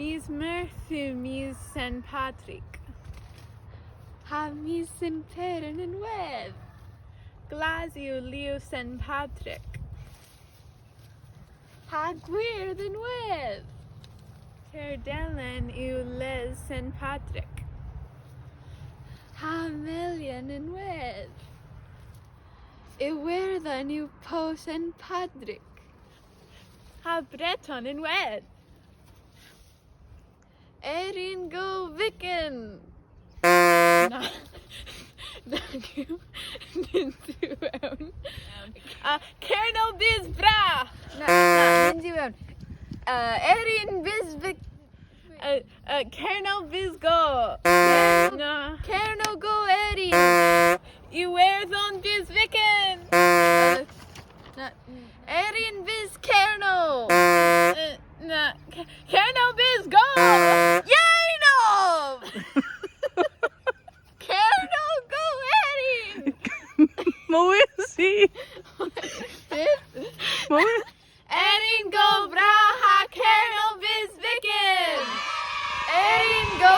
Mis Murthu, mis St. Padryk. Ha mis St. Peren yn wedd. Glasiw liw St. Padryk. Ha gwyrdd yn wedd. Cerdelen yw les St. Padryk. Ha melian yn wedd. Iwerddon yw po St. Padryk. Ha Breton yn wedd. Erin go Vicken. Na. Nagyw. Nid yw ewn. Kernow biz bra. Na, mynd i fewn. Erin biz Vic... Kernow biz go. Na. Kernow go Erin. Iwerddon biz Vicken. Erin biz Kernow. Na. Kernow biz go. Yainov! Kernow go Erin. Moesi. Erin go bra ha Kernow biz Vicken. Erin go